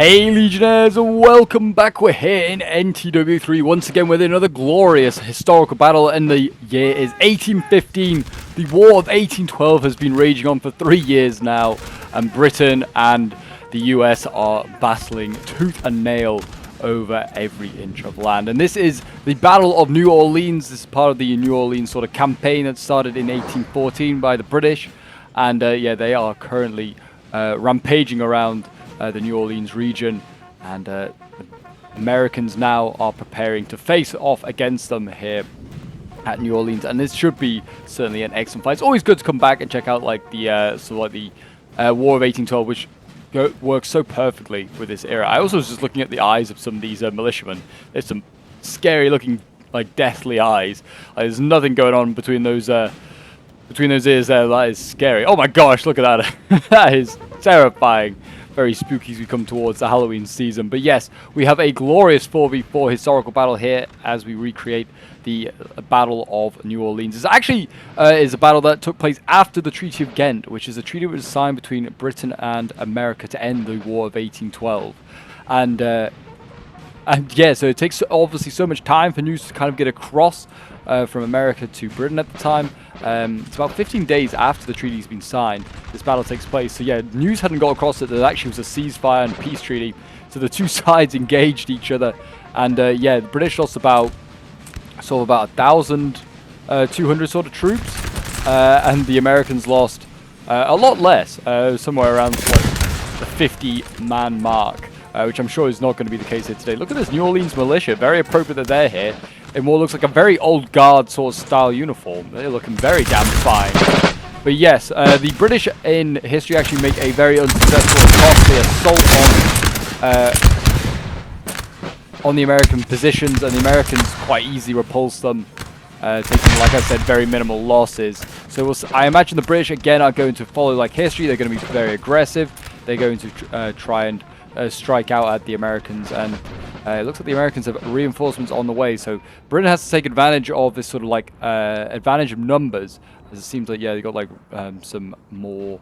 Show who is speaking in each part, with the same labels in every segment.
Speaker 1: Hey Legionnaires, welcome back. We're here in NTW 3 once again with another glorious historical battle, and the year is 1815. The War of 1812 has been raging on for 3 years now, and Britain and the US are battling tooth and nail over every inch of land. And this is the Battle of New Orleans. This is part of the New Orleans sort of campaign that started in 1814 by the British, and yeah, they are currently rampaging around the New Orleans region, and the Americans now are preparing to face off against them here at New Orleans, and this should be certainly an excellent fight. It's always good to come back and check out like the War of 1812, which works so perfectly with this era. I also was just looking at the eyes of some of these militiamen. There's some scary looking, like, deathly eyes. There's nothing going on between those ears there. That is scary. Oh my gosh, look at that. That is terrifying. Very spooky as we come towards the Halloween season. But yes, we have a glorious 4v4 historical battle here as we recreate the Battle of New Orleans. This actually is a battle that took place after the Treaty of Ghent, which is a treaty that was signed between Britain and America to end the War of 1812. And yeah, so it takes obviously so much time for news to kind of get across from America to Britain at the time. It's about 15 days after the treaty's been signed, this battle takes place. So yeah, news hadn't got across that there actually was a ceasefire and peace treaty. So the two sides engaged each other, and yeah, the British lost about 1,200 sort of troops, and the Americans lost a lot less, somewhere around the 50-man mark, which I'm sure is not going to be the case here today. Look at this New Orleans militia, very appropriate that they're here in what looks like a very old guard sort of style uniform. They're looking very damn fine. But yes, the British in history actually make a very unsuccessful and costly assault on the American positions, and the Americans quite easily repulse them, taking, like I said, very minimal losses. So I imagine the British again are going to follow like history. They're going to be very aggressive. They're going to try and strike out at the Americans, and it looks like the Americans have reinforcements on the way, so Britain has to take advantage of this sort of like advantage of numbers, as it seems like, yeah, they got like some more,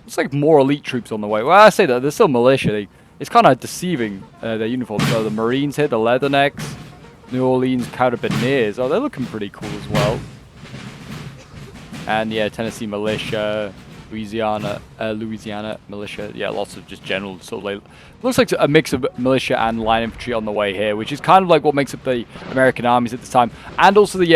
Speaker 1: it's like more elite troops on the way. Well, I say that they're still militia. It's kind of deceiving, their uniforms. So the Marines here, the Leathernecks, New Orleans Carabiniers, oh, they're looking pretty cool as well. And yeah, Tennessee militia, Louisiana militia, yeah, lots of just general sort of like, looks like a mix of militia and line infantry on the way here, which is kind of like what makes up the American armies at this time, and also the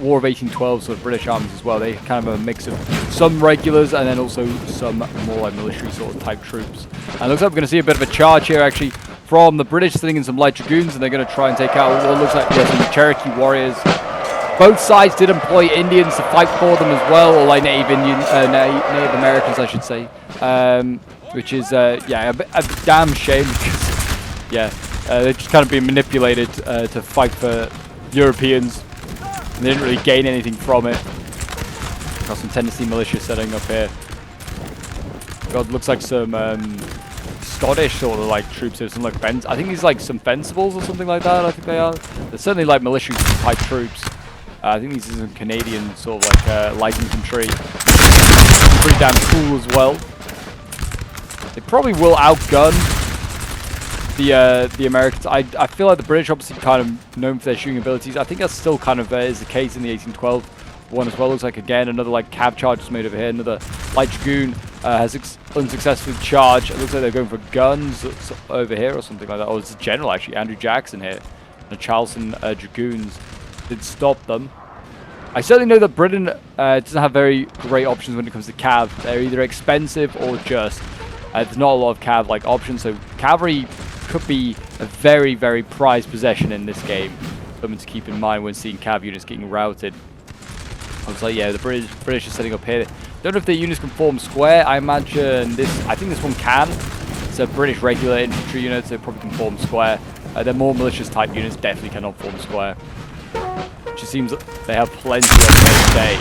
Speaker 1: War of 1812 sort of British armies as well. They kind of have a mix of some regulars and then also some more like military sort of type troops. And it looks like we're going to see a bit of a charge here actually from the British, sitting in some light dragoons, and they're going to try and take out what looks like, yeah, some Cherokee warriors. Both sides did employ Indians to fight for them as well, or like Native Americans, I should say, which is yeah, a damn shame, because yeah, they're just kind of being manipulated to fight for Europeans, and they didn't really gain anything from it. Got some Tennessee militia setting up here. God, looks like some Scottish sort of like troops here, some like I think these like some Fencibles or something like that. I think they are. They're certainly like militia type troops. I think these are some Canadian sort of like light infantry. Pretty damn cool as well. They probably will outgun the Americans. I feel like the British obviously kind of known for their shooting abilities. I think that still kind of is the case in the 1812 one as well. Looks like again another like cav charge is made over here. Another light dragoon has unsuccessfully charged. It looks like they're going for guns over here or something like that. Oh, it's a general actually, Andrew Jackson here. The Charleston dragoons did stop them. I certainly know that Britain doesn't have very great options when it comes to cav. They're either expensive or just there's not a lot of cav like options, so cavalry could be a very, very prized possession in this game. Something to keep in mind when seeing cav units getting routed. Looks like, yeah, the British are setting up here. Don't know if their units can form square. I imagine this, I think this one can. It's a British regular infantry unit, so it probably can form square. They're more malicious type units, definitely cannot form square. It just seems that they have plenty of their day.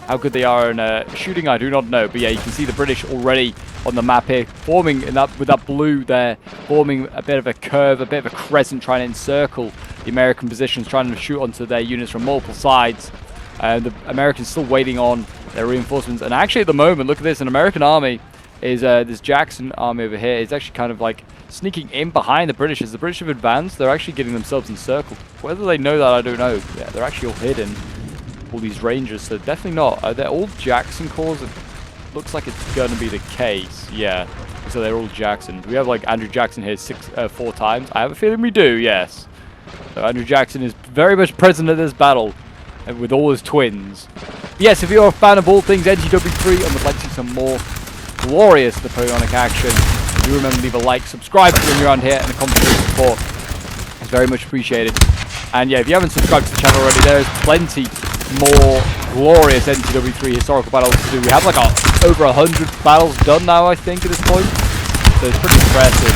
Speaker 1: How good they are in shooting, I do not know. But yeah, you can see the British already on the map here, forming in that with that blue there, forming a bit of a curve, a bit of a crescent, trying to encircle the American positions, trying to shoot onto their units from multiple sides. The Americans still waiting on their reinforcements. And actually at the moment, look at this, an American army is this Jackson army over here is actually kind of like sneaking in behind the British. As the British have advanced, they're actually getting themselves encircled. Whether they know that, I don't know. Yeah, they're actually all hidden, all these Rangers, so definitely not. They're all Jackson corps. It looks like it's going to be the case. Yeah, so they're all Jackson. We have like Andrew Jackson here 4 times. I have a feeling we do, yes. So Andrew Jackson is very much present at this battle, and with all his twins. Yes, if you're a fan of all things NTW3 and would like to see some more glorious Napoleonic action, do remember to leave a like, subscribe when you're on here, and a comment support is very much appreciated. And yeah, if you haven't subscribed to the channel already, there is plenty more glorious NTW3 historical battles to do. We have like over 100 battles done now, I think, at this point. So it's pretty impressive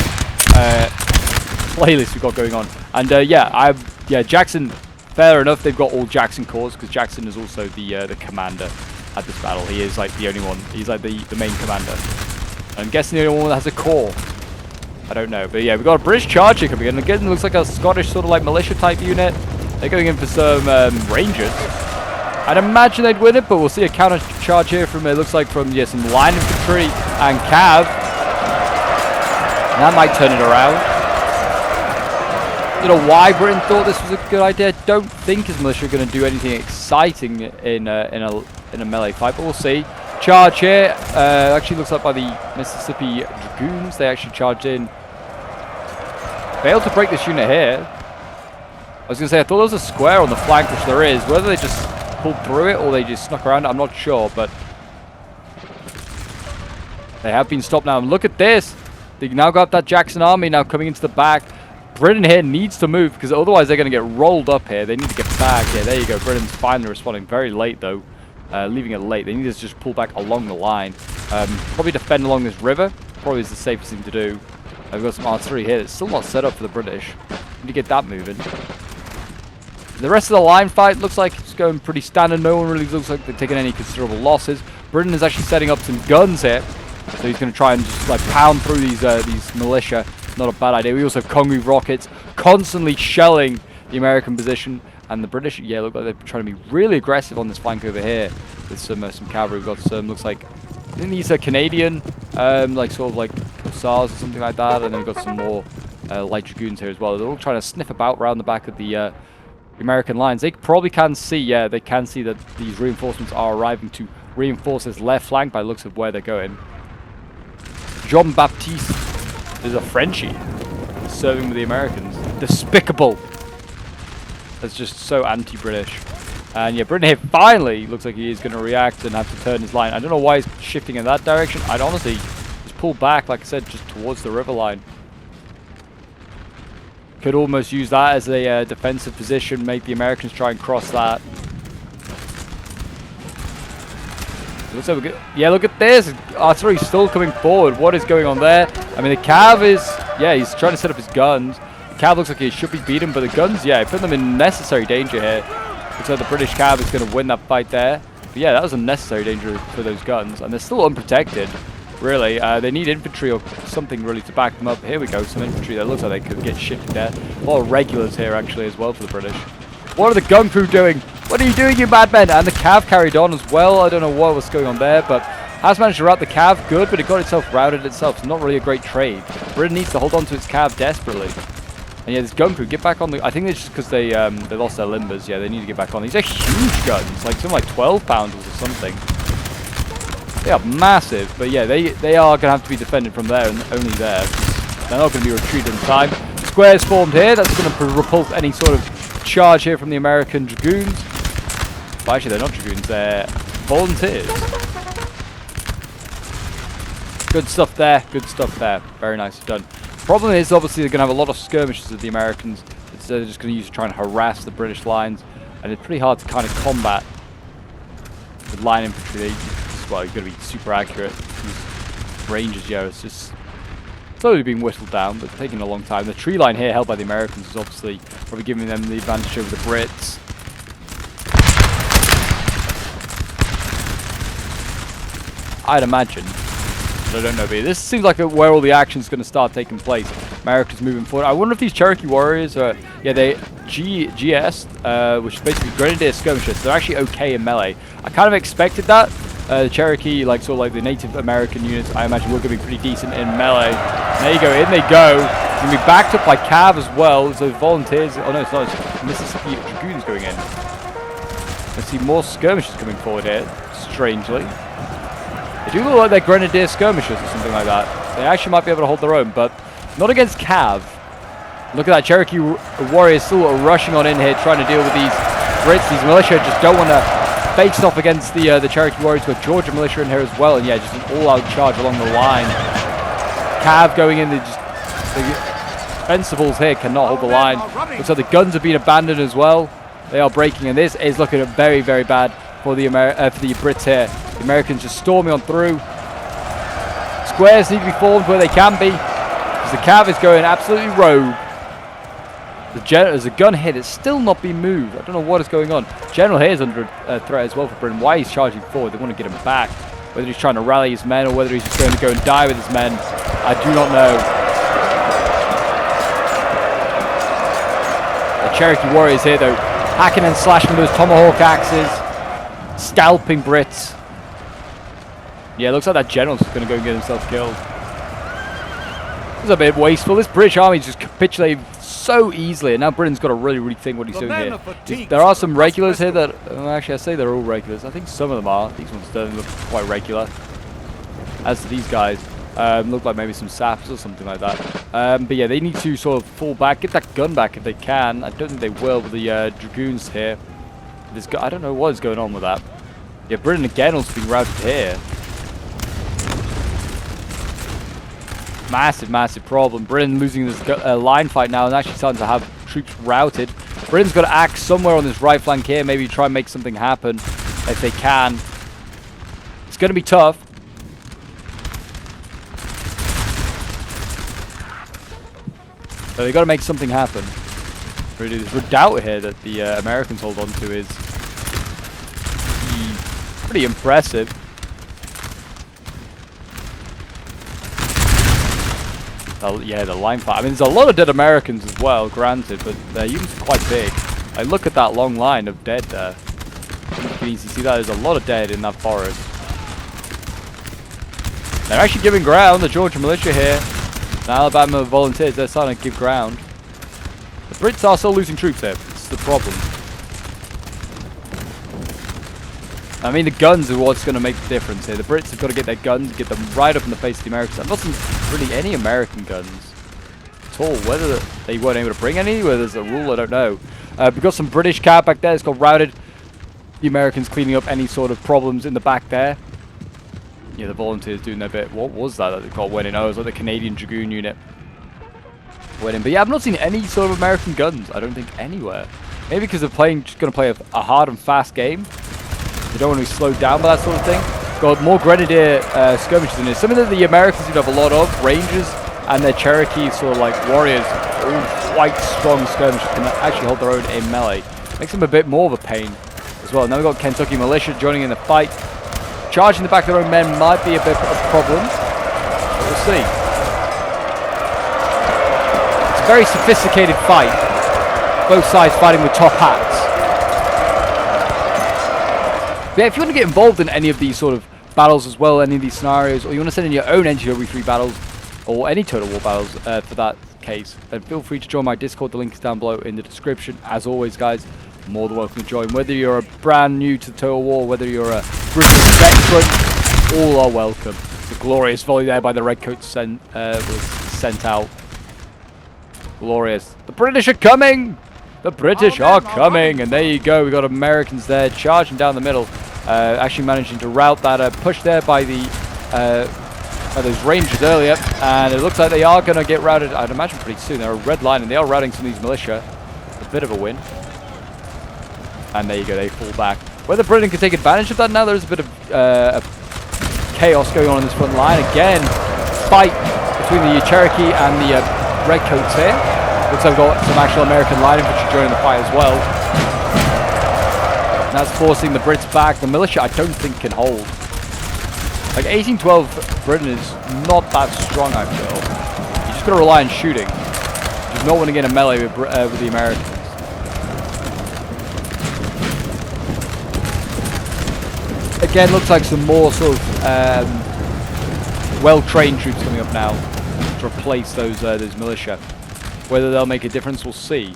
Speaker 1: playlist we've got going on. And yeah, Jackson, fair enough, they've got all Jackson corps, because Jackson is also the commander at this battle. He is like the only one. He's like the main commander. I'm guessing the only one that has a corps. I don't know, but yeah, we've got a British charge here coming in. Again, it looks like a Scottish sort of like militia type unit. They're going in for some Rangers. I'd imagine they'd win it, but we'll see a counter charge here from, it looks like, from some line infantry and cav. And that might turn it around. I don't know why Britain thought this was a good idea. I don't think his militia are going to do anything exciting in a melee fight, but we'll see. Charge here. Actually looks like by the Mississippi Dragoons. They actually charged in. Failed to break this unit here. I was going to say, I thought there was a square on the flank, which there is. Whether they just pulled through it or they just snuck around, I'm not sure, but they have been stopped now. And look at this. They now got that Jackson army now coming into the back. Britain here needs to move, because otherwise they're going to get rolled up here. They need to get back here. There you go. Britain's finally responding. Very late, though. Leaving it late. They need to just pull back along the line. Probably defend along this river. Probably is the safest thing to do. We've got some artillery here. It's still not set up for the British. Need to get that moving. The rest of the line fight looks like it's going pretty standard. No one really looks like they're taking any considerable losses. Britain is actually setting up some guns here. So he's going to try and just like pound through these militia. Not a bad idea. We also have Congu rockets constantly shelling the American position. And the British, yeah, look like they're trying to be really aggressive on this flank over here with some cavalry. We've got some, looks like, I think these are Canadian, like sort of like Hussars or something like that. And then we've got some more light dragoons here as well. They're all trying to sniff about around the back of the American lines. They probably can see, yeah, they can see that these reinforcements are arriving to reinforce this left flank by the looks of where they're going. Jean-Baptiste is a Frenchie serving with the Americans. Despicable. That's just so anti-British. And yeah, Britain here finally looks like he is going to react and have to turn his line. I don't know why he's shifting in that direction. I'd honestly just pull back, like I said, just towards the river line. Could almost use that as a defensive position, make the Americans try and cross that. Looks like yeah, look at this. Artillery's still coming forward. What is going on there? I mean, the cav is, yeah, he's trying to set up his guns. The cav looks like he should be beaten, but the guns, yeah, put them in necessary danger here. Looks like the British cav is going to win that fight there. But yeah, that was unnecessary danger for those guns, and they're still unprotected. Really, they need infantry or something really to back them up. Here we go, some infantry that looks like they could get shifted there. A lot of regulars here actually as well for the British. What are the gun crew doing? What are you doing, you madmen? And the cav carried on as well. I don't know what was going on there, but has managed to rout the cav good, but it got itself routed itself. It's not really a great trade. Britain needs to hold on to its cav desperately. And yeah, this gun crew, get back on the... I think it's just because they lost their limbers. Yeah, they need to get back on. These are huge guns, like something like 12 pounders or something. They are massive, but yeah, they are going to have to be defended from there and only there. They're not going to be retreated in time. Squares formed here. That's going to repulse any sort of charge here from the American dragoons. Well, actually, they're not dragoons. They're volunteers. Good stuff there. Good stuff there. Very nicely done. Problem is, obviously, they're going to have a lot of skirmishes with the Americans. They're just going to use to try and harass the British lines. And it's pretty hard to kind of combat with line infantry. Well, you've got to be super accurate. These ranges, yeah, it's just slowly being whistled down, but taking a long time. The tree line here, held by the Americans, is obviously probably giving them the advantage over the Brits. I'd imagine. But I don't know, but this seems like where all the action's going to start taking place. America's moving forward. I wonder if these Cherokee warriors are, yeah, they GS, which is basically Grenadier skirmishers. They're actually okay in melee. I kind of expected that. the Cherokee, like sort of like the Native American units, I imagine we're going to be pretty decent in melee. There you go, in they go. Going to be backed up by Cav as well. So volunteers. Oh no, it's not. It's Mississippi Dragoons going in. Let's see more skirmishers coming forward here. Strangely, they do look like they're Grenadier skirmishers or something like that. They actually might be able to hold their own, but not against Cav. Look at that, Cherokee warriors still rushing on in here, trying to deal with these Brits. These militia just don't want to face off against the Cherokee warriors. We've got Georgia militia in here as well, and yeah, just an all-out charge along the line. Cav going in, the Fencibles here cannot hold the line. Looks like the guns have been abandoned as well. They are breaking, and this is looking very, very bad for the Brits here. The Americans just storming on through. Squares need to be formed where they can be, because the Cav is going absolutely rogue. There's a gun here that's still not being moved. I don't know what is going on. General here is under threat as well for Britain. Why he's charging forward? They want to get him back. Whether he's trying to rally his men or whether he's just going to go and die with his men, I do not know. The Cherokee warriors here, though, hacking and slashing with those tomahawk axes, scalping Brits. Yeah, it looks like that general's going to go and get himself killed. This is a bit wasteful. This British army just capitulated so easily, and now Britain's got to really rethink what he's doing here. There are some regulars here that, actually I say they're all regulars. I think some of them are. These ones don't look quite regular. As to these guys, look like maybe some saps or something like that. But yeah, they need to sort of fall back, get that gun back if they can. I don't think they will with the Dragoons here. I don't know what is going on with that. Yeah, Britain again also being routed here. Massive, massive problem. Britain losing this line fight now and actually starting to have troops routed. Britain's got to act somewhere on this right flank here. Maybe try and make something happen if they can. It's going to be tough. So they've got to make something happen. Really, this redoubt here that the Americans hold on to is pretty impressive. Yeah, the line fight. I mean, there's a lot of dead Americans as well, granted, but their units are quite big. Like, look at that long line of dead there. You can easily see that there's a lot of dead in that forest. They're actually giving ground. The Georgia militia here, the Alabama volunteers, they're starting to give ground. The Brits are still losing troops here. This is the problem. I mean, the guns are what's going to make the difference here. The Brits have got to get their guns, get them right up in the face of the Americans. I've not seen really any American guns at all. Whether they weren't able to bring any, whether there's a rule, I don't know. We've got some British cav back there. It's got routed. The Americans cleaning up any sort of problems in the back there. Yeah, the volunteers doing their bit. What was that they got winning? Oh, it was like the Canadian Dragoon unit winning. But yeah, I've not seen any sort of American guns. I don't think anywhere. Maybe because they're just going to play a hard and fast game. They don't want to be slowed down by that sort of thing. Got more Grenadier skirmishers in here. Something that the Americans seem to have a lot of. Rangers and their Cherokee sort of like warriors. All quite strong skirmishers. Can actually hold their own in melee. Makes them a bit more of a pain as well. Now we've got Kentucky militia joining in the fight. Charging the back of their own men might be a bit of a problem. But we'll see. It's a very sophisticated fight. Both sides fighting with top hats. But yeah, if you want to get involved in any of these sort of battles as well, any of these scenarios, or you want to send in your own NTW3 battles, or any Total War battles for that case, then feel free to join my Discord. The link is down below in the description. As always, guys, more than welcome to join. Whether you're a brand new to Total War, whether you're a British veteran, all are welcome. The glorious volley there by the Redcoats was sent out. Glorious. The British are coming! The British are coming! And there you go, we got Americans there charging down the middle. Actually managing to rout that push there by the those Rangers earlier. And it looks like they are going to get routed, I'd imagine pretty soon. They're a red line and they are routing some of these militia. A bit of a win. And there you go, they fall back. Whether Britain can take advantage of that now, there's a bit of chaos going on in this front line. Again, fight between the Cherokee and the Redcoats here. Looks like we've got some actual American line infantry joining the fight as well. And that's forcing the Brits back. The militia, I don't think, can hold. Like, 1812 Britain is not that strong, I feel. You just got to rely on shooting. You just not want to get in a melee with the Americans. Again, looks like some more sort of well-trained troops coming up now to replace those militia. Whether they'll make a difference, we'll see.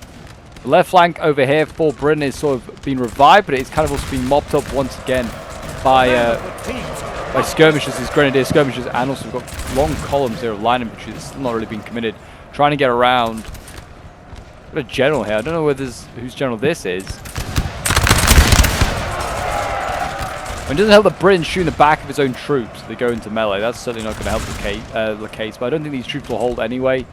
Speaker 1: The left flank over here for Britain is sort of being revived, but it's kind of also being mopped up once again by skirmishers, these grenadier skirmishers, and also we've got long columns here of line infantry that's still not really been committed, trying to get around. Got a general here. I don't know whose general this is. It doesn't help that Britain's shooting the back of his own troops. They go into melee. That's certainly not going to help the case. But I don't think these troops will hold anyway.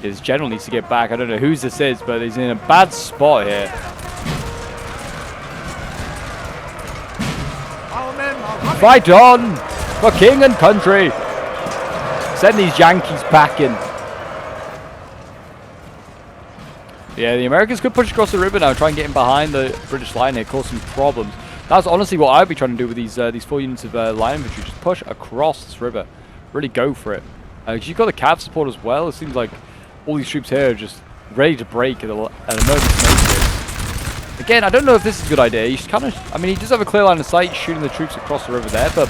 Speaker 1: His general needs to get back. I don't know whose this is, but he's in a bad spot here. Fight on for king and country. Send these Yankees packing. Yeah, the Americans could push across the river now, try and get in behind the British line here, cause some problems. That's honestly what I'd be trying to do with these 4 units of line infantry. Just push across this river. Really go for it. Because you've got the cav support as well. It seems like all these troops here are just ready to break at a moment's notice. Again, I don't know if this is a good idea. He's kind of, I mean, he does have a clear line of sight shooting the troops across the river there, but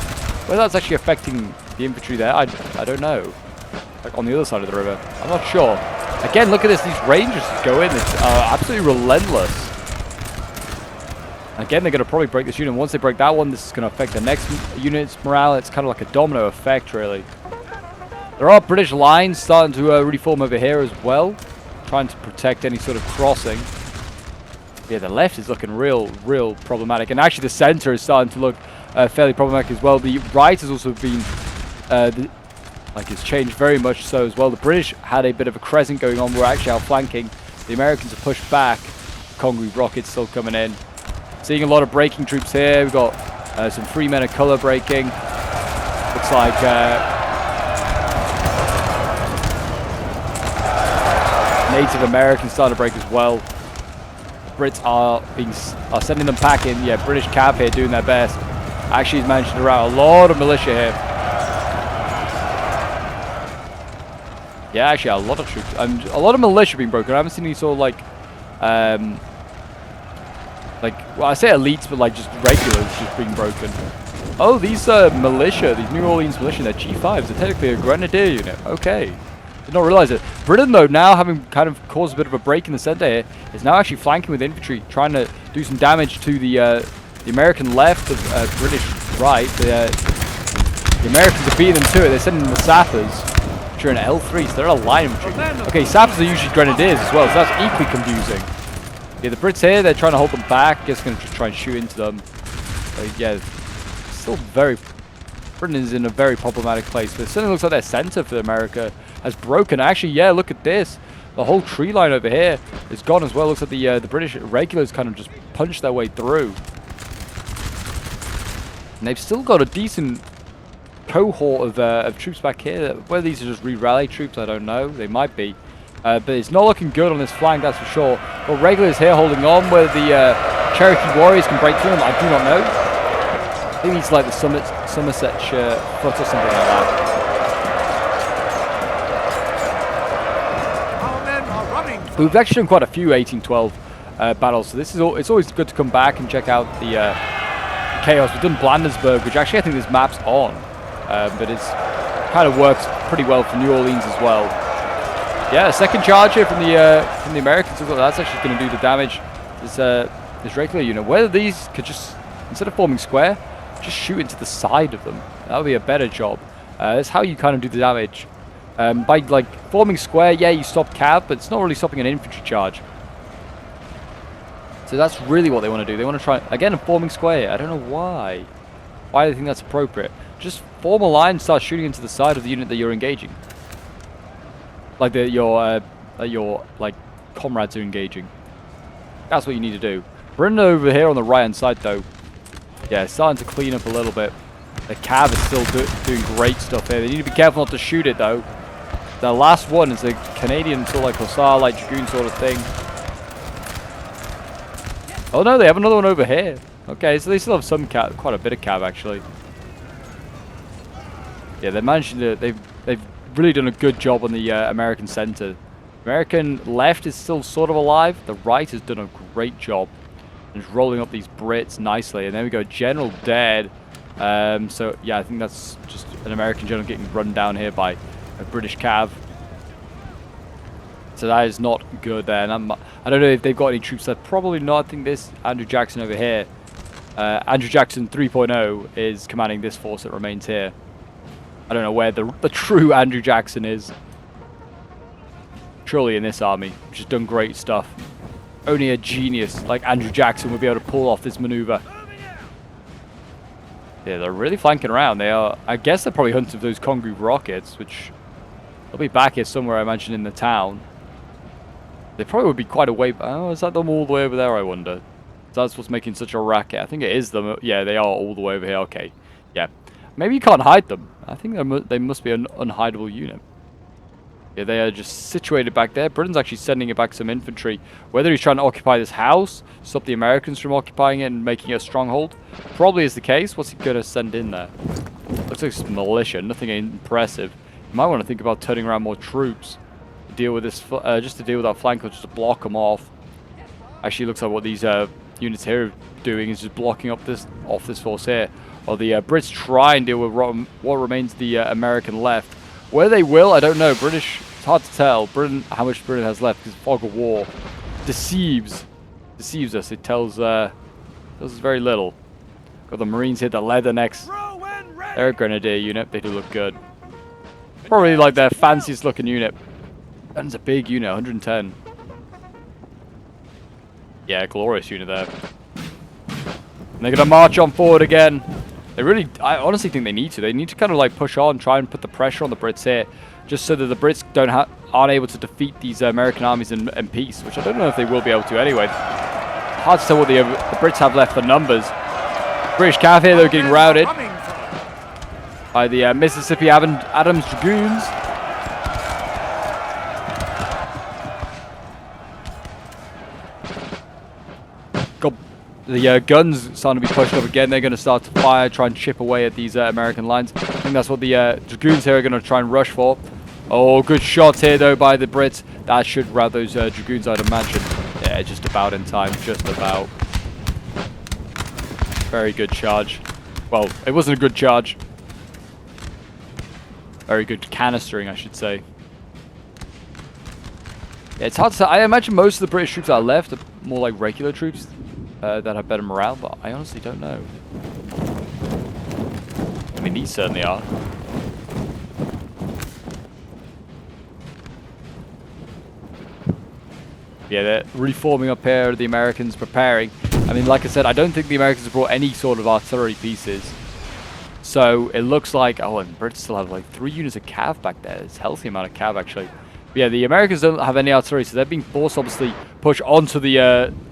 Speaker 1: whether that's actually affecting the infantry there, I don't know. Like on the other side of the river. I'm not sure. Again, look at this. These Rangers just go in. It's absolutely relentless. Again, they're going to probably break this unit. Once they break that one, this is going to affect the next unit's morale. It's kind of like a domino effect, really. There are British lines starting to reform over here as well, trying to protect any sort of crossing. Yeah, the left is looking real problematic. And actually, the center is starting to look fairly problematic as well. The right has also been... it's changed very much so as well. The British had a bit of a crescent going on. We're actually outflanking. The Americans have pushed back. Congreve rockets still coming in. Seeing a lot of breaking troops here. We've got some free men of colour breaking. Looks like Native Americans starting to break as well. The Brits are sending them packing. Yeah, British cav here doing their best. Actually, he's managed to rout a lot of militia here. Yeah, actually, a lot of troops and a lot of militia being broken. I haven't seen any sort of well, I say elites, but like just regulars just being broken. Oh, these militia, these New Orleans militia, they're G5s. They're technically a grenadier unit. Okay, did not realize it. Britain, though, now having kind of caused a bit of a break in the center here, is now actually flanking with infantry, trying to do some damage to the American left of British right. The Americans are beating them to it. They're sending the sappers. During L3, so they're a line infantry. Okay, sappers are usually grenadiers as well, so that's equally confusing. Yeah, the Brits here, they're trying to hold them back. Guess going to try and shoot into them. But yeah, still Britain is in a very problematic place. But it certainly looks like their center for America has broken. Actually, yeah, look at this. The whole tree line over here is gone as well. Looks like the British regulars kind of just punched their way through. And they've still got a decent cohort of troops back here. Whether these are just re-rally troops, I don't know. They might be. But it's not looking good on this flank, that's for sure. But regulars here holding on, whether the Cherokee warriors can break through them, I do not know. I think it's like the Somersetshire foot or something like that. But we've actually done quite a few 1812 battles, so this is it's always good to come back and check out the chaos. We've done Blandensburg, which actually I think this map's on. But it's kind of works pretty well for New Orleans as well. Yeah, a second charge here from the Americans. That's actually going to do the damage. This regular unit. Whether these could just, instead of forming square, just shoot into the side of them. That would be a better job. That's how you kind of do the damage. By like forming square, yeah, you stop cav, but it's not really stopping an infantry charge. So that's really what they want to do. They want to try again forming square. I don't know why. Why do they think that's appropriate? Just form a line and start shooting into the side of the unit that you're engaging. Like your like comrades are engaging. That's what you need to do. Britain over here on the right hand side though. Yeah, starting to clean up a little bit. The cav is still doing great stuff here. They need to be careful not to shoot it though. The last one is a Canadian sort of like Hussar, light dragoon sort of thing. Oh no, they have another one over here. Okay, so they still have some cav, quite a bit of cav actually. Yeah, they're managing to. They've really done a good job on the American center. American left is still sort of alive. The right has done a great job. Just rolling up these Brits nicely. And there we go, general dead. So yeah, I think that's just an American general getting run down here by a British cav. So that is not good there. And I don't know if they've got any troops left. Probably not. I think this Andrew Jackson over here, Andrew Jackson 3.0 is commanding this force that remains here. I don't know where the true Andrew Jackson is. Surely in this army, which has done great stuff. Only a genius like Andrew Jackson would be able to pull off this maneuver. Yeah, they're really flanking around. They are. I guess they're probably hunting for those Congreve rockets, which they'll be back here somewhere, I imagine, in the town. They probably would be quite a way. Oh, is that them all the way over there, I wonder? That's what's making such a racket. I think it is them. Yeah, they are all the way over here. Okay. Yeah. Maybe you can't hide them. I think they must be an unhideable unit. Yeah, they are just situated back there. Britain's actually sending it back some infantry. Whether he's trying to occupy this house, stop the Americans from occupying it and making it a stronghold, probably is the case. What's he going to send in there? Looks like it's militia. Nothing impressive. You might want to think about turning around more troops. Deal with this, just to deal with our flank, or just to block them off. Actually, looks like what these units here are doing is just blocking up this force here. While the Brits try and deal with what remains the American left. Where they will, I don't know. British, it's hard to tell. Britain, how much Britain has left, because fog of war deceives us. It tells us very little. Got the Marines here, the Leathernecks. They're a grenadier unit. They do look good. Probably like their fanciest looking unit. And it's a big unit, 110. Yeah, glorious unit there. And they're going to march on forward again. They really, I honestly think they need to. They need to kind of like push on, try and put the pressure on the Brits here, just so that the Brits aren't able to defeat these American armies in peace, which I don't know if they will be able to anyway. Hard to tell what the Brits have left for numbers. British cav here, they're getting routed by the Mississippi Adams Dragoons. The guns starting to be pushed up again. They're going to start to fire, try and chip away at these American lines. I think that's what the Dragoons here are going to try and rush for. Oh, good shots here, though, by the Brits. That should rout those Dragoons, I'd imagine. Yeah, just about in time. Just about. Very good charge. Well, it wasn't a good charge. Very good canistering, I should say. Yeah, it's hard to say. I imagine most of the British troops that are left are more like regular troops. That have better morale, but I honestly don't know. I mean, these certainly are. Yeah, they're reforming up here, the Americans preparing. I mean, like I said, I don't think the Americans have brought any sort of artillery pieces. So it looks like, oh, and Brits still have like 3 units of cav back there. It's a healthy amount of cav, actually. But yeah, the Americans don't have any artillery, so they're being forced, obviously, push onto the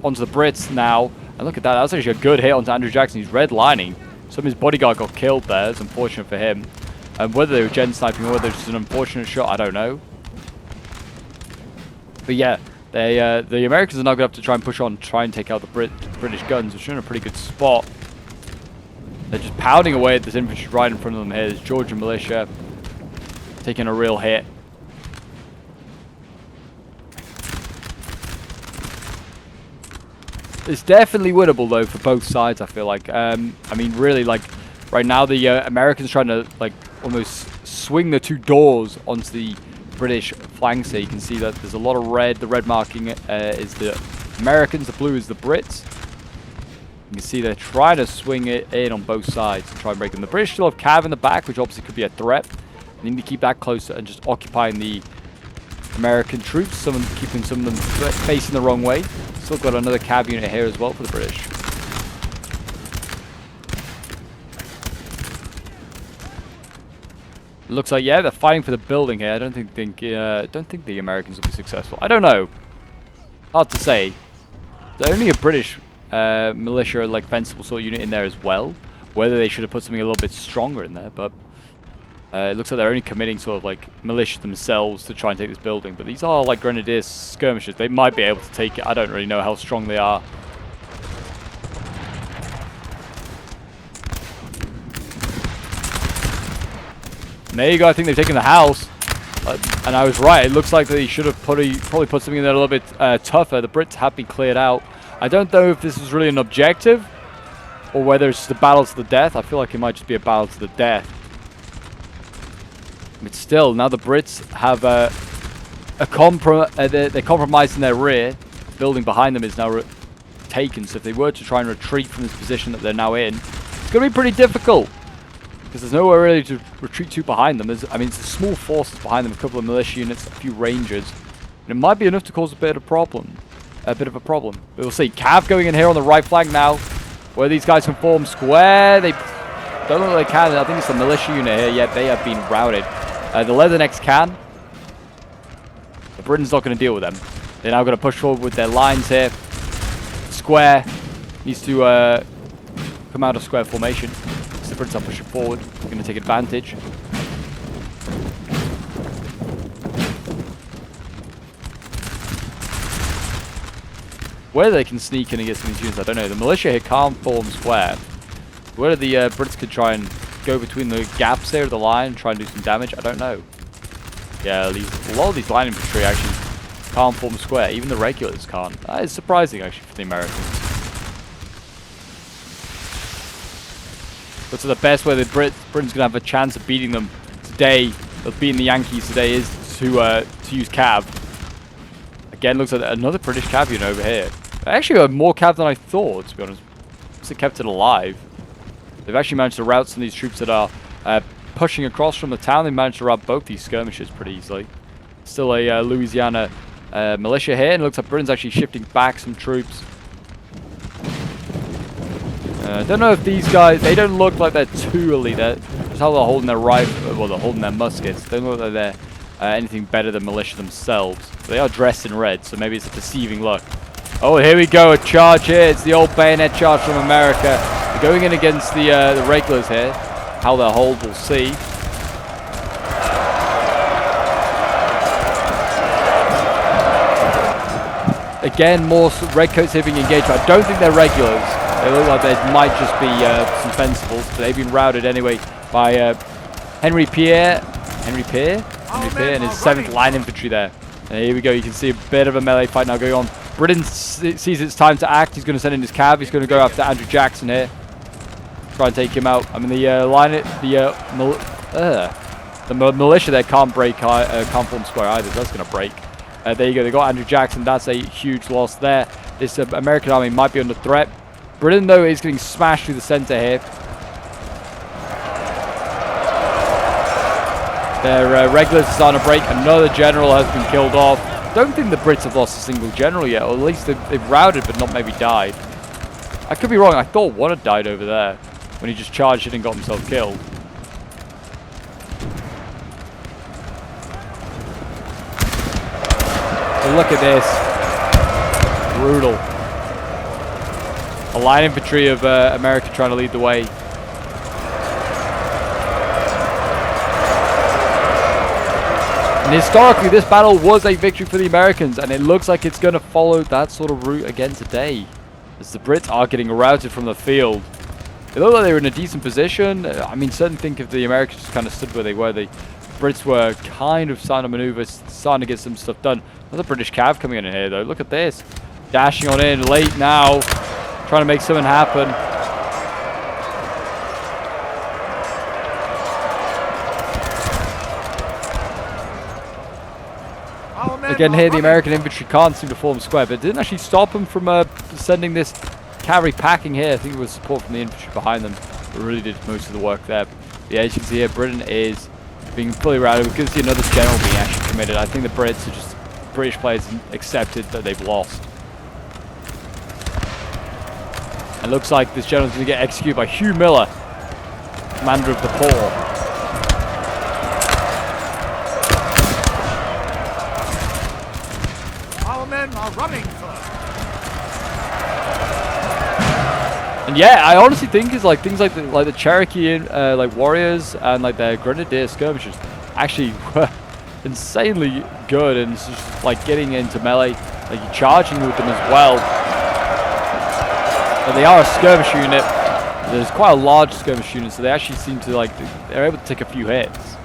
Speaker 1: Brits now. And look at that. That was actually a good hit onto Andrew Jackson. He's redlining. Some of his bodyguard got killed there. It's unfortunate for him. And whether they were gen sniping or whether it's just an unfortunate shot, I don't know. But yeah, the Americans are now going to have to try and push on, try and take out the British guns, which are in a pretty good spot. They're just pounding away at this infantry right in front of them here. There's Georgian militia taking a real hit. It's definitely winnable though for both sides, I feel like. I mean, really, like right now the Americans trying to like almost swing the 2 doors onto the British flanks here. You can see that there's a lot of red. The red marking is the Americans, the blue is the Brits. You can see they're trying to swing it in on both sides to try and break them. The British still have cav in the back, which obviously could be a threat. They need to keep that closer and just occupying the American troops. Keeping some of them facing the wrong way. Still got another cav unit here as well for the British. It looks like, yeah, they're fighting for the building here. I don't think the Americans will be successful. I don't know. Hard to say. There's only a British militia, like fencible sort of unit in there as well. Whether they should have put something a little bit stronger in there, but it looks like they're only committing sort of like militia themselves to try and take this building. But these are like grenadier skirmishers. They might be able to take it. I don't really know how strong they are. And there you go. I think they've taken the house. And I was right. It looks like they should have probably put something in there a little bit tougher. The Brits have been cleared out. I don't know if this was really an objective or whether it's just a battle to the death. I feel like it might just be a battle to the death. But still, now the Brits have they're compromising their rear. The building behind them is now taken, so if they were to try and retreat from this position that they're now in, it's going to be pretty difficult. Because there's nowhere really to retreat to behind them. I mean, it's a small forces behind them, a couple of militia units, a few rangers. And it might be enough to cause a bit of a problem. But we'll see. Cav going in here on the right flank now. Where these guys can form square. They don't look like they can. I think it's a militia unit here. Yeah, they have been routed. The Leathernecks can. But Britain's not going to deal with them. They're now going to push forward with their lines here. Square needs to come out of square formation. So the Brits are pushing forward. They're going to take advantage. Whether they can sneak in and get some of these units, I don't know. The militia here can't form square. Whether the Brits could try and go between the gaps here of the line and try and do some damage, I don't know. Yeah, a lot of these line infantry actually can't form square. Even the regulars can't. That is surprising, actually, for the Americans. But so the best way that Britain's going to have a chance of beating them today, of beating the Yankees today, is to use cav. Again, looks like another British cav unit over here. They actually have more cav than I thought, to be honest. They kept it alive. They've actually managed to rout some of these troops that are pushing across from the town. They managed to rout both these skirmishers pretty easily. Still a Louisiana militia here, and it looks like Britain's actually shifting back some troops. I don't know if these guys, they don't look like they're too elite. Just how they're holding their rifle, well, they're holding their muskets. They don't look like they're anything better than militia themselves. But they are dressed in red, so maybe it's a deceiving look. Oh, here we go, a charge here. It's the old bayonet charge from America. They're going in against the regulars here. How they'll hold, we'll see. Again, more redcoats here being engaged, but I don't think they're regulars. They look like they might just be some fencibles, but they've been routed anyway by Henry Pierre and his 7th Line Infantry there. And here we go, you can see a bit of a melee fight now going on. Britain sees it's time to act. He's going to send in his cav. He's going to go after Andrew Jackson here. Try and take him out. I mean, the militia there can't form square either. That's going to break. There you go. They got Andrew Jackson. That's a huge loss there. This American army might be under threat. Britain, though, is getting smashed through the center here. Their regulars are starting to break. Another general has been killed off. Don't think the Brits have lost a single general yet, or at least they've routed but not maybe died. I could be wrong. I thought one had died over there when he just charged in and got himself killed. But look at this. Brutal. A line infantry of America trying to lead the way. And historically, this battle was a victory for the Americans, and it looks like it's going to follow that sort of route again today, as the Brits are getting routed from the field. It looked like they were in a decent position. I mean, certainly think if the Americans just kind of stood where they were, the Brits were kind of starting to maneuver, starting to get some stuff done. Another British cav coming in here, though. Look at this. Dashing on in late now, trying to make something happen. Again here, the American infantry can't seem to form square, but it didn't actually stop them from sending this cavalry packing here. I think it was support from the infantry behind them that really did most of the work there. Yeah, as you can see here, Britain is being fully routed. We could see another general being actually committed. I think the Brits are just, British players accepted that they've lost. It looks like this general is going to get executed by Hugh Miller, commander of the corps.
Speaker 2: Running
Speaker 1: and yeah, I honestly think is like things like the Cherokee like warriors and like their grenadier skirmishers actually were insanely good, and it's just like getting into melee, like you're charging with them as well. But they are a skirmish unit. There's quite a large skirmish unit, so they actually seem to like they're able to take a few hits.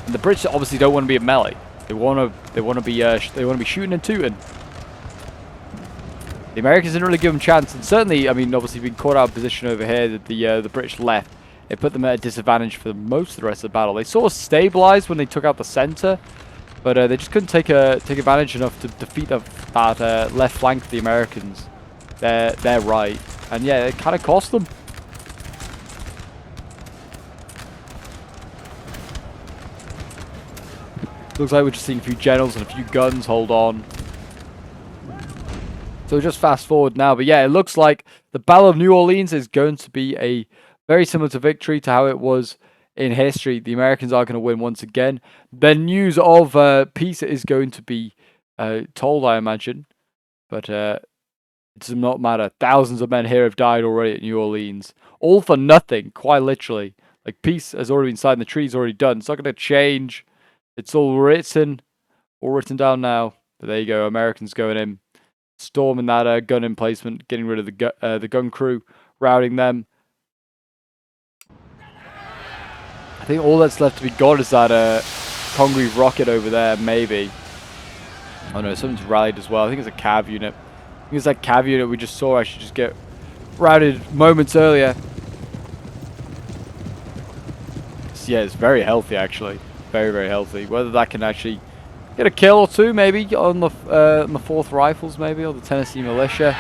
Speaker 1: And the British obviously don't want to be at melee. They want to be shooting and tooting. The Americans didn't really give them a chance, and certainly, I mean, obviously being caught out of position over here that the British left, it put them at a disadvantage for most of the rest of the battle. They sort of stabilized when they took out the center, but they just couldn't take advantage enough to defeat that left flank of the Americans. They're right, and yeah, it kind of cost them. Looks like we're just seeing a few generals and a few guns hold on. So just fast forward now, but yeah, it looks like the Battle of New Orleans is going to be a very similar to victory to how it was in history. The Americans are going to win once again. The news of peace is going to be told, I imagine, but it does not matter. Thousands of men here have died already at New Orleans, all for nothing, quite literally. Like, peace has already been signed, the treaty's already done. It's not going to change. It's all written down now. But there you go, Americans going in. Storming that gun emplacement, getting rid of the gun crew, routing them. I think all that's left to be got is that Congreve rocket over there, maybe. Oh no, something's rallied as well. I think it's a cav unit. I think it's that cav unit we just saw actually just get routed moments earlier. So yeah, it's very healthy actually. Very, very healthy. Whether that can actually get a kill or two, maybe, on the 4th Rifles, maybe, or the Tennessee Militia.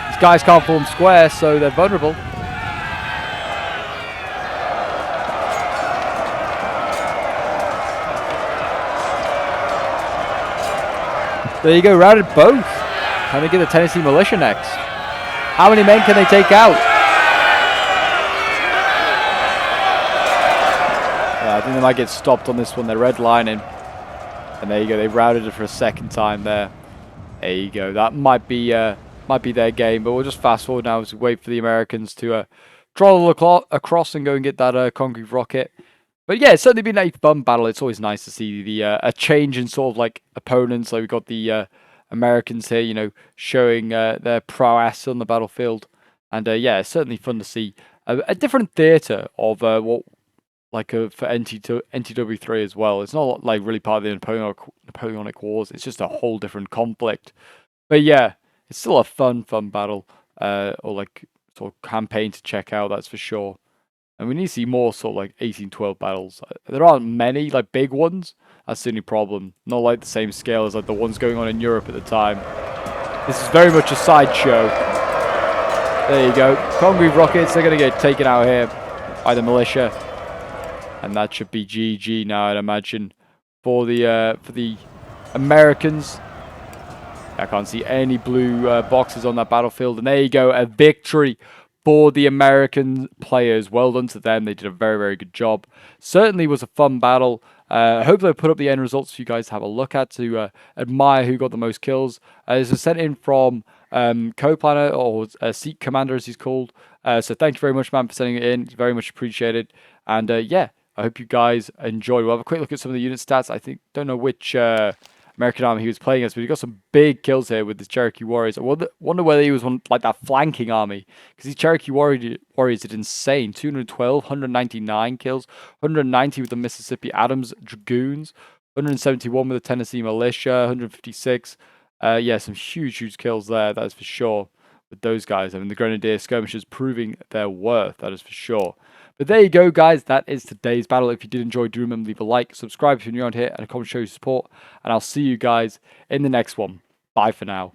Speaker 1: These guys can't form square, so they're vulnerable. There you go, routed both. Can they get the Tennessee Militia next? How many men can they take out? I think they might get stopped on this one. They're redlining. And there you go, they routed it for a second time there. There you go, that might be their game, but we'll just fast forward now as we wait for the Americans to troll across and go and get that Congreve rocket. But yeah, it's certainly been a fun battle. It's always nice to see the a change in sort of like opponents. Like we've got the Americans here, you know, showing their prowess on the battlefield. And yeah, it's certainly fun to see a different theatre of what... like for NTW3 as well. It's not like really part of the Napoleonic Wars. It's just a whole different conflict. But yeah, it's still a fun battle, or like sort of campaign to check out. That's for sure. And we need to see more sort of like 1812 battles. There aren't many like big ones. That's the only problem. Not like the same scale as like the ones going on in Europe at the time. This is very much a sideshow. There you go. Congreve rockets. They're gonna get taken out here by the militia. And that should be GG now, I'd imagine, for the Americans. I can't see any blue boxes on that battlefield. And there you go, a victory for the American players. Well done to them. They did a very, very good job. Certainly was a fun battle. Hopefully I put up the end results for you guys to have a look at to admire who got the most kills. This was sent in from Co-Planner, or Seat Commander as he's called. So thank you very much, man, for sending it in. It's very much appreciated. And yeah, I hope you guys enjoyed. We'll have a quick look at some of the unit stats. Don't know which American army he was playing as, but he got some big kills here with the Cherokee Warriors. I wonder whether he was one like that flanking army, because these Cherokee Warriors did insane. 212, 199 kills, 190 with the Mississippi Adams Dragoons, 171 with the Tennessee Militia, 156. Yeah, some huge kills there, that is for sure, with those guys. I mean, the Grenadier skirmishers proving their worth, that is for sure. But there you go, guys. That is today's battle. If you did enjoy, do remember to leave a like, subscribe if you're new around here, and a comment to show your support. And I'll see you guys in the next one. Bye for now.